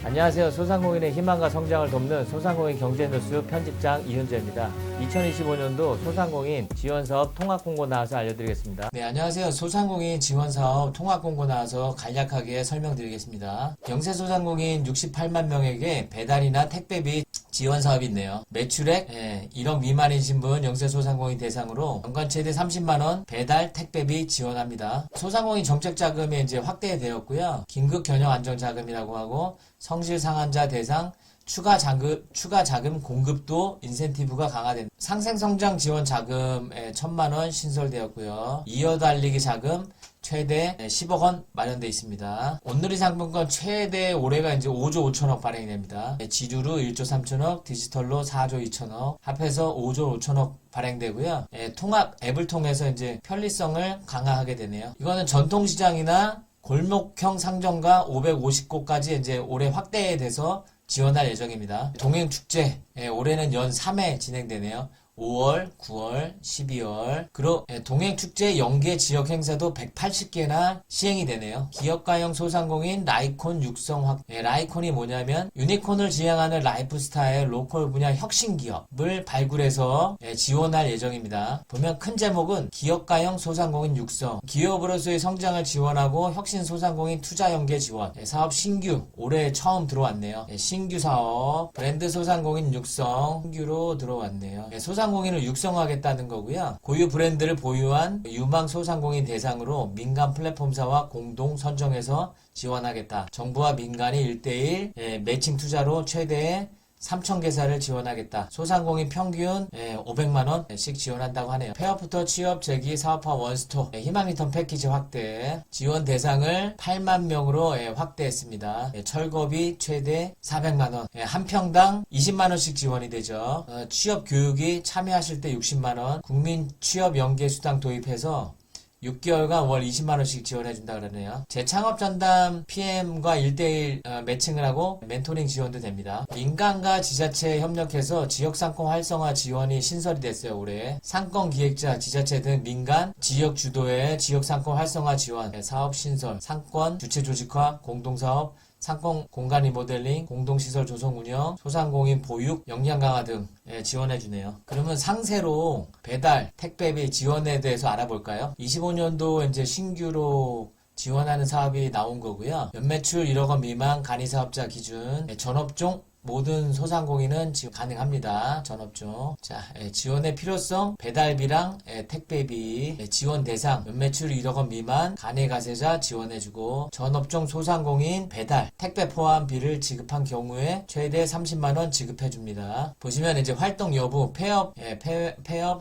안녕하세요. 소상공인의 희망과 성장을 돕는 소상공인 경제뉴스 편집장 이윤재입니다. 2025년도 소상공인 지원사업 통합공고 나와서 알려드리겠습니다. 네, 안녕하세요. 소상공인 지원사업 통합공고 나와서 간략하게 설명드리겠습니다. 영세소상공인 68만 명에게 배달이나 택배비 지원사업이 있네요. 매출액 1억 미만이신 분 영세소상공인 대상으로 연간 최대 30만원 배달 택배비 지원합니다. 소상공인 정책자금이 이제 확대되었고요. 긴급경영안정자금이라고 하고 성실상환자 대상 추가 자금 공급도 인센티브가 강화된 상생성장 지원 자금 1,000만원 신설되었고요. 이어달리기 자금 최대 10억 원 마련되어 있습니다. 온누리 상품권 최대 올해가 이제 5조 5천억 발행이 됩니다. 지주로 1조 3천억, 디지털로 4조 2천억, 합해서 5조 5천억 발행되고요. 통합 앱을 통해서 이제 편리성을 강화하게 되네요. 이거는 전통시장이나 골목형 상점가 550곳까지 이제 올해 확대돼서 지원할 예정입니다. 동행축제 올해는 연 3회 진행되네요. 5월, 9월, 12월. 그리고 동행축제 연계 지역 행사도 180개나 시행이 되네요. 기업가형 소상공인 라이콘 육성 확 라이콘이 뭐냐면 유니콘을 지향하는 라이프스타일 로컬 분야 혁신 기업을 발굴해서 지원할 예정입니다. 보면 큰 제목은 기업가형 소상공인 육성, 기업으로서의 성장을 지원하고 혁신 소상공인 투자 연계 지원, 사업 신규 올해 처음 들어왔네요. 신규 사업, 브랜드 소상공인 육성 신규로 들어왔네요. 소상공인을 육성하겠다는 거고요. 고유 브랜드를 보유한 유망 소상공인 대상으로 민간 플랫폼사와 공동 선정해서 지원하겠다. 정부와 민간이 1대1 매칭 투자로 최대 3,000개사를 지원하겠다. 소상공인 평균 500만원씩 지원한다고 하네요. 폐업부터 취업, 재기, 사업화 원스톱, 희망리턴 패키지 확대, 지원 대상을 8만 명으로 확대했습니다. 철거비 최대 400만원, 한 평당 20만원씩 지원이 되죠. 취업 교육이 참여하실 때 60만원, 국민 취업 연계 수당 도입해서 6개월간 월 20만원씩 지원해준다 그러네요. 재창업 전담 PM과 1대1 매칭을 하고 멘토링 지원도 됩니다. 민간과 지자체 협력해서 지역상권 활성화 지원이 신설이 됐어요. 올해 상권기획자, 지자체 등 민간, 지역 주도의 지역상권 활성화 지원, 사업 신설, 상권 주체 조직화, 공동사업, 상권 공간 리모델링, 공동시설 조성 운영, 소상공인 보육, 역량 강화 등 지원해주네요. 그러면 상세로 배달, 택배비 지원에 대해서 알아볼까요? 25년도 이제 신규로 지원하는 사업이 나온 거고요. 연매출 1억 원 미만 간이사업자 기준, 전업종 모든 소상공인은 지원 가능합니다. 전업종. 자, 지원의 필요성, 배달비랑 택배비, 지원 대상, 연매출 1억 원 미만, 간이 가세자 지원해주고, 전업종 소상공인 배달, 택배 포함비를 지급한 경우에 최대 30만원 지급해줍니다. 보시면 이제 활동 여부, 폐업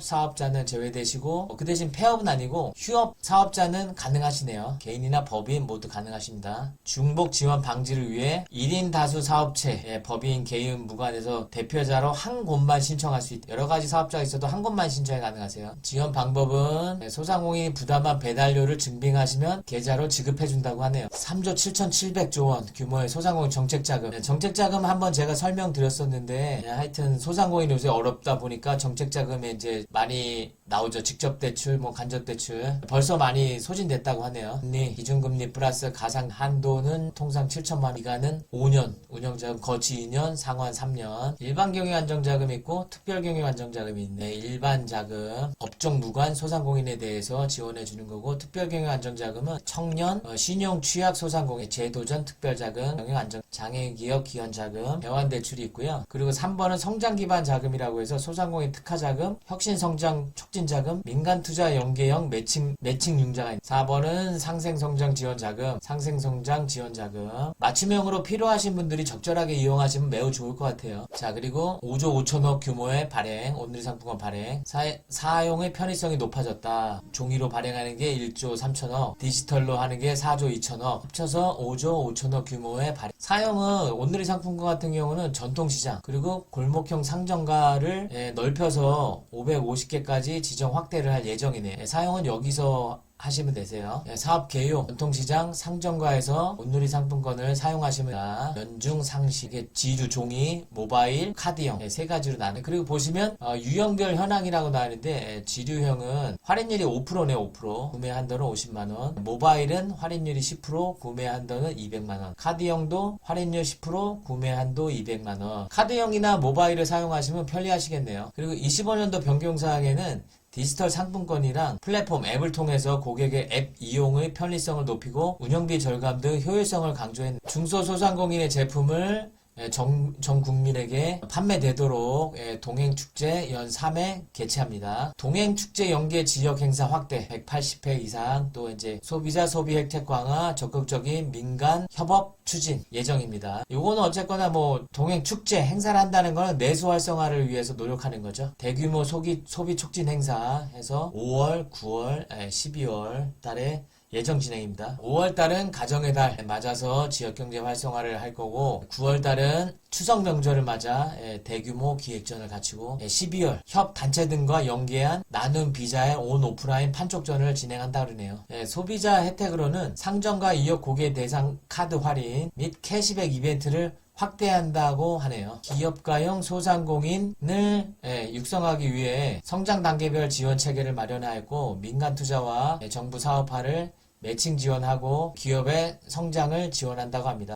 사업자는 제외되시고, 그 대신 폐업은 아니고 휴업 사업자는 가능하시네요. 개인이나 법인 모두 가능하십니다. 중복 지원 방지를 위해 1인 다수 사업체, 법인 개인 무관해서 대표자로 한 곳만 신청할 수 있다. 여러 가지 사업자가 있어도 한 곳만 신청이 가능하세요. 지원 방법은 소상공인이 부담한 배달료를 증빙하시면 계좌로 지급해준다고 하네요. 3조 7,700조 원 규모의 소상공인 정책자금. 정책자금 한번 제가 설명드렸었는데 하여튼 소상공인 요새 어렵다 보니까 정책자금에 이제 많이 나오죠. 직접대출, 간접대출. 벌써 많이 소진됐다고 하네요. 금리, 기준금리 플러스 가상 한도는 통상 7천만 원, 기간은 5년, 운영자금 거치 2년, 상환 3년. 일반경영안정자금이 있고 특별경영안정자금이 있네. 일반자금, 업종 무관 소상공인에 대해서 지원해주는 거고, 특별경영안정자금은 청년, 신용 취약 소상공인, 재도전 특별자금, 경영안정, 장애기업 기원자금, 대환대출이 있고요. 그리고 3번은 성장기반 자금이라고 해서 소상공인 특화자금, 혁신성장 촉진자금, 민간투자 연계형 매칭 융자가 있는 4번은 상생성장 지원자금, 상생성장 지원자금. 맞춤형으로 필요하신 분들이 적절하게 이용하시면 매우 좋을 것 같아요. 자, 그리고 5조 5천억 규모의 발행, 온누리 상품권 발행, 사용의 편의성이 높아졌다. 종이로 발행하는 게 1조 3천억, 디지털로 하는 게 4조 2천억, 합쳐서 5조 5천억 규모의 발행. 사용은 온누리 상품권 같은 경우는 전통시장, 그리고 골목형 상점가를 넓혀서 550개까지 지정 확대를 할 예정이네. 사용은 여기서 하시면 되세요. 사업 개요, 전통시장, 상점가에서 온누리 상품권을 사용하시면 됩니다. 연중, 상시, 지류, 종이, 모바일, 카드형 세 가지로 나눠. 그리고 보시면 유형별 현황이라고 나오는데 지류형은 할인율이 5%네요. 5%. 구매 한도는 50만원. 모바일은 할인율이 10%, 구매 한도는 200만원. 카드형도 할인율 10%, 구매 한도 200만원. 카드형이나 모바일을 사용하시면 편리하시겠네요. 그리고 25년도 변경사항에는 디지털 상품권이랑 플랫폼 앱을 통해서 고객의 앱 이용의 편리성을 높이고 운영비 절감 등 효율성을 강조했는 중소소상공인의 제품을 전 국민에게 판매되도록 동행축제 연 3회 개최합니다. 동행축제 연계 지역 행사 확대 180회 이상 또 이제 소비자 소비 혜택 강화 적극적인 민간 협업 추진 예정입니다. 요거는 어쨌거나 뭐 동행축제 행사를 한다는 거는 내수 활성화를 위해서 노력하는 거죠. 대규모 소비 촉진 행사 해서 5월, 9월, 12월 달에 예정 진행입니다. 5월달은 가정의 달 맞아서 지역경제 활성화를 할 거고 9월달은 추석 명절을 맞아 대규모 기획전을 갖추고 12월 협 단체 등과 연계한 나눔 비자의 온 오프라인 판촉전을 진행한다 그러네요. 소비자 혜택으로는 상점과 이역 고객 대상 카드 할인 및 캐시백 이벤트를 확대한다고 하네요. 기업가형 소상공인을 육성하기 위해 성장 단계별 지원 체계를 마련하였고 민간 투자와 정부 사업화를 매칭 지원하고 기업의 성장을 지원한다고 합니다.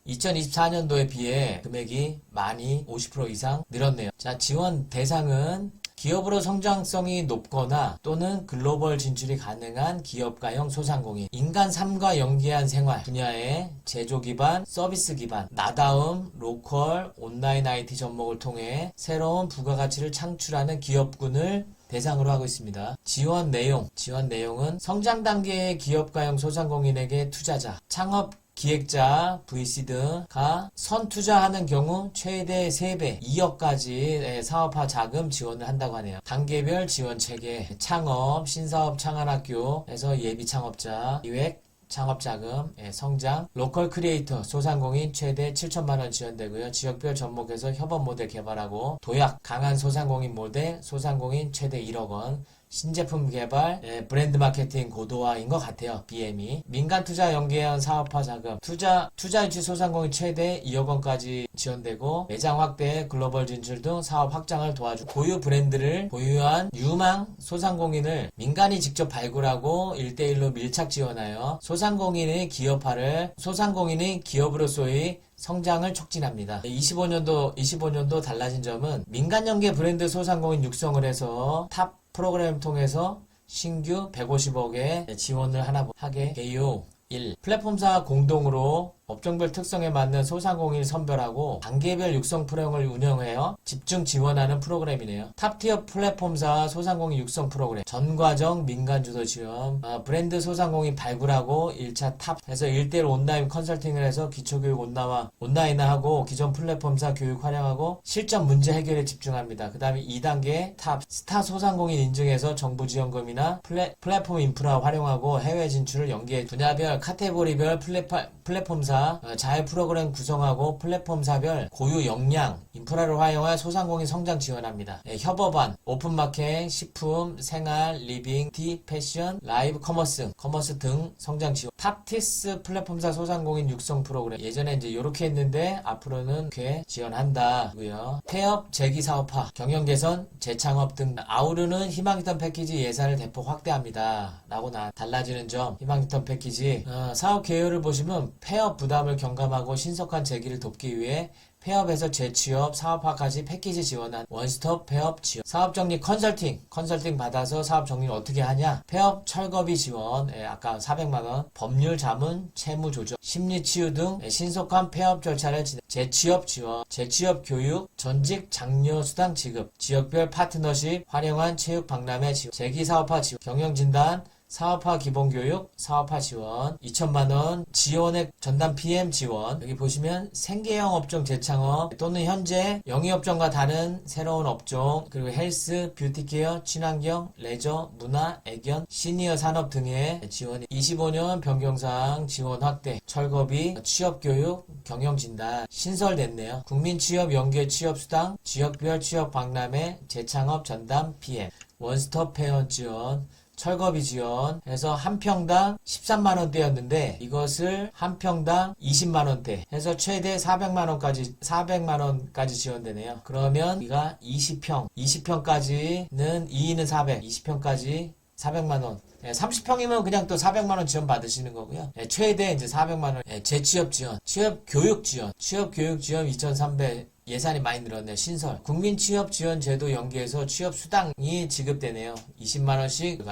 2024년도에 비해 금액이 많이 50% 이상 늘었네요. 자, 지원 대상은 기업으로 성장성이 높거나 또는 글로벌 진출이 가능한 기업가형 소상공인, 인간 삶과 연계한 생활 분야의 제조 기반, 서비스 기반, 나다움, 로컬, 온라인 IT 접목을 통해 새로운 부가가치를 창출하는 기업군을 대상으로 하고 있습니다. 지원 내용은 성장 단계의 기업가형 소상공인에게 투자자, 창업 기획자, VC 등가 선투자하는 경우 최대 3배, 2억까지 사업화 자금 지원을 한다고 하네요. 단계별 지원 체계, 창업, 신사업 창안학교에서 예비 창업자, 기획, 창업자금, 성장, 로컬 크리에이터, 소상공인 최대 7천만원 지원되고요. 지역별 접목해서 협업 모델 개발하고 도약, 강한 소상공인 모델, 소상공인 최대 1억원, 신제품 개발, 브랜드 마케팅 고도화인 것 같아요. BM이. 민간 투자 연계형 사업화 자금, 투자 유치 소상공인 최대 2억 원까지 지원되고 매장 확대, 글로벌 진출 등 사업 확장을 도와주 고유 브랜드를 보유한 유망 소상공인을 민간이 직접 발굴하고 1대1로 밀착 지원하여 소상공인의 기업으로서의 성장을 촉진합니다. 25년도 달라진 점은 민간 연계 브랜드 소상공인 육성을 해서 탑 프로그램을 통해서 신규 150억의 지원을 하게 개요. 1. 플랫폼사 공동으로 업종별 특성에 맞는 소상공인을 선별하고 단계별 육성 프로그램을 운영하여 집중 지원하는 프로그램이네요. 탑티어 플랫폼사 소상공인 육성 프로그램, 전과정 민간주도 지원, 브랜드 소상공인 발굴하고 1차 탑에서 1대1 온라인 컨설팅을 해서 기초교육 온라인화하고 기존 플랫폼사 교육 활용하고 실전 문제 해결에 집중합니다. 그 다음에 2단계 탑, 스타 소상공인 인증해서 정부 지원금이나 플랫폼 인프라 활용하고 해외 진출을 연계해 분야별 카테고리별 플랫폼사 자해 프로그램 구성하고 플랫폼사별 고유 역량 인프라를 활용해 소상공인 성장 지원합니다. 협업안, 오픈마켓, 식품, 생활, 리빙, 티, 패션, 라이브 커머스 등 성장 지원. 탑티스 플랫폼사 소상공인 육성 프로그램. 예전에 이제 이렇게 했는데 앞으로는 이렇게 지원한다고요. 폐업, 재기 사업화, 경영 개선, 재창업 등 아우르는 희망리턴 패키지 예산을 대폭 확대합니다. 라고 달라지는 점. 희망리턴 패키지 사업 개요를 보시면 폐업 부담을 경감하고 신속한 재기를 돕기 위해 폐업에서 재취업, 사업화까지 패키지 지원한 원스톱 폐업 지원. 사업정리 컨설팅 받아서 사업정리를 어떻게 하냐? 폐업 철거비 지원, 아까 400만원, 법률 자문, 채무 조정, 심리치유 등 신속한 폐업 절차를 진행. 재취업 지원, 재취업 교육, 전직 장려 수당 지급, 지역별 파트너십 활용한 체육 박람회 지원, 재기사업화 지원, 경영진단, 사업화 기본교육, 사업화 지원, 2천만원, 지원액 전담 PM 지원. 여기 보시면 생계형 업종 재창업 또는 현재 영위업종과 다른 새로운 업종, 그리고 헬스, 뷰티케어, 친환경, 레저, 문화, 애견, 시니어 산업 등의 지원이 25년 변경사항 지원 확대, 철거비, 취업교육, 경영진단 신설됐네요. 국민취업 연계 취업수당, 지역별 취업 박람회, 재창업 전담 PM, 원스톱 회원 지원, 철거비 지원해서 한 평당 13만원대였는데 이것을 한 평당 20만원대 해서 최대 400만원까지 지원되네요. 그러면 우리가 20평까지는 2인은 400, 20평까지 400만원. 30평이면 그냥 또 400만원 지원 받으시는 거고요. 최대 이제 400만원. 재취업 지원, 취업 교육 지원 2,300 예산이 많이 늘었네요. 신설. 국민취업지원제도 연계해서 취업수당이 지급되네요. 20만원씩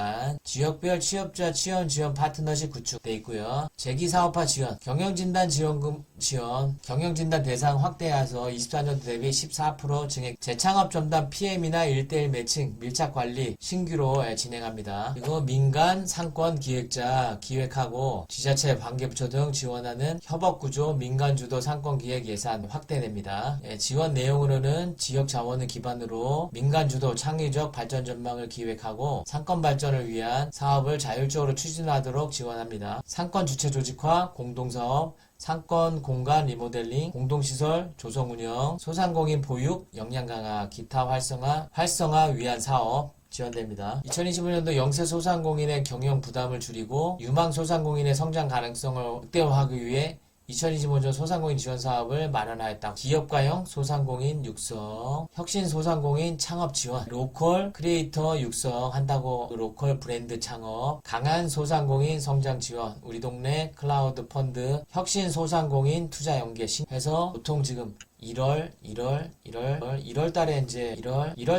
지역별 취업자 지원 파트너십 구축돼 있고요. 재기사업화 지원, 경영진단 지원금 지원, 경영진단 대상 확대해서 24년도 대비 14% 증액, 재창업 전담 PM이나 1대1 매칭, 밀착관리 신규로 진행합니다. 그리고 민간 상권 기획자 기획하고 지자체 관계부처 등 지원하는 협업구조 민간주도 상권기획 예산 확대됩니다. 지원 내용으로는 지역 자원을 기반으로 민간주도 창의적 발전 전망을 기획하고 상권 발전을 위한 사업을 자율적으로 추진하도록 지원합니다. 상권 주체 조직화, 공동사업, 상권 공간 리모델링, 공동시설 조성 운영, 소상공인 보육, 역량 강화, 기타 활성화 위한 사업 지원됩니다. 2025년도 영세 소상공인의 경영 부담을 줄이고 유망 소상공인의 성장 가능성을 극대화하기 위해 2025년 소상공인 지원 사업을 마련하였다. 기업가형 소상공인 육성, 혁신 소상공인 창업 지원, 로컬 크리에이터 육성한다고 로컬 브랜드 창업, 강한 소상공인 성장 지원, 우리 동네 클라우드 펀드, 혁신 소상공인 투자 연계 해서 보통 지금 1월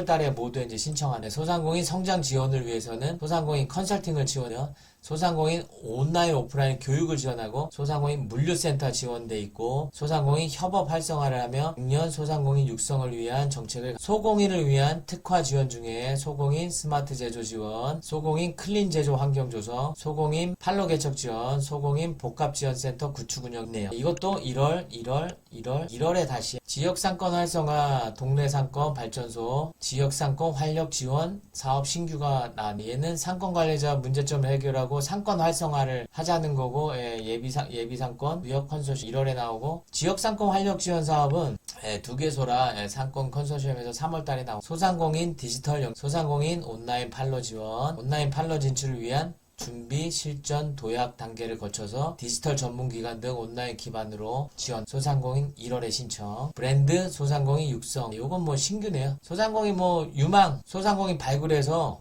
달에 모두 이제 신청하는 소상공인 성장 지원을 위해서는 소상공인 컨설팅을 지원해요. 소상공인 온라인 오프라인 교육을 지원하고 소상공인 물류센터 지원돼 있고 소상공인 협업 활성화를 하며 청년 소상공인 육성을 위한 정책을 소공인을 위한 특화 지원 중에 소공인 스마트 제조 지원, 소공인 클린 제조 환경 조성, 소공인 판로 개척 지원, 소공인 복합 지원센터 구축 운영이네요. 이것도 1월에 다시 지역상권 활성화 동네상권 발전소 지역상권 활력 지원 사업 신규가 얘는 상권 관리자 문제점 해결하고 상권 활성화를 하자는 거고 예비상권 무역 컨소시엄 1월에 나오고 지역상권 활력 지원 사업은 두 개소라 상권 컨소시엄에서 3월달에 나오고 소상공인 디지털 소상공인 온라인 판로 지원 온라인 판로 진출을 위한 준비, 실전, 도약 단계를 거쳐서 디지털 전문기관 등 온라인 기반으로 지원. 소상공인 1월에 신청. 브랜드 소상공인 육성. 요건 뭐 신규네요. 소상공인 유망 소상공인 발굴해서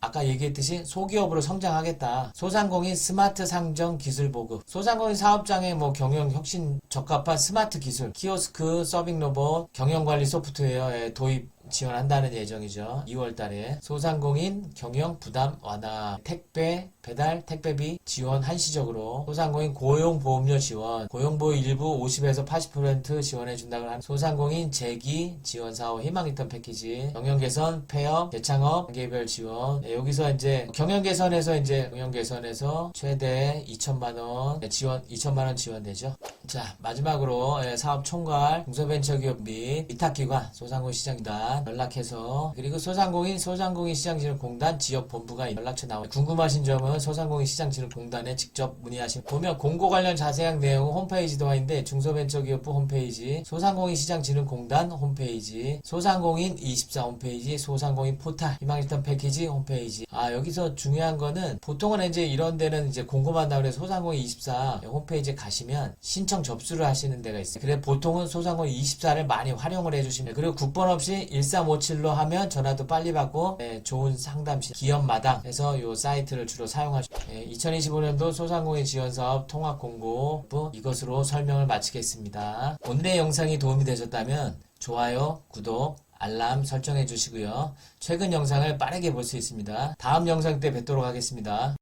아까 얘기했듯이 소기업으로 성장하겠다. 소상공인 스마트 상점 기술 보급. 소상공인 사업장의 경영 혁신 적합한 스마트 기술, 키오스크, 서빙 로봇, 경영관리 소프트웨어의 도입 지원한다는 예정이죠. 2월달에 소상공인 경영 부담 완화, 택배 배달 택배비 지원 한시적으로 소상공인 고용보험료 지원, 고용보험 일부 50에서 80% 지원해준다고 하는 소상공인 재기 지원 사업 희망 리턴 패키지, 경영 개선, 폐업, 재창업 단계별 지원. 여기서 이제 경영 개선에서 최대 2천만원 지원, 2천만원 지원되죠. 자, 마지막으로 사업 총괄, 중소벤처기업 및 위탁기관, 소상공인 시장단 연락해서 그리고 소상공인 시장진흥공단 지역본부가 연락처 나와요. 궁금하신 점은 소상공인 시장진흥공단에 직접 문의하시면 보면 공고 관련 자세한 내용은 홈페이지도 와 있는데 중소벤처기업부 홈페이지, 소상공인 시장진흥공단 홈페이지, 소상공인 24 홈페이지, 소상공인 포탈, 희망리턴 패키지 홈페이지. 여기서 중요한 거는 보통은 이제 이런 데는 이제 공고만 나오는데 소상공인 24 홈페이지에 가시면 신청 접수를 하시는 데가 있어요. 그래 보통은 소상공인 24를 많이 활용을 해주시면 그리고 국번 없이 1357로 하면 전화도 빨리 받고 좋은 상담실 기업마당 해서 이 사이트를 주로 사용하시고 2025년도 소상공인 지원사업 통합공고 이것으로 설명을 마치겠습니다. 오늘의 영상이 도움이 되셨다면 좋아요, 구독, 알람 설정해 주시고요. 최근 영상을 빠르게 볼 수 있습니다. 다음 영상 때 뵙도록 하겠습니다.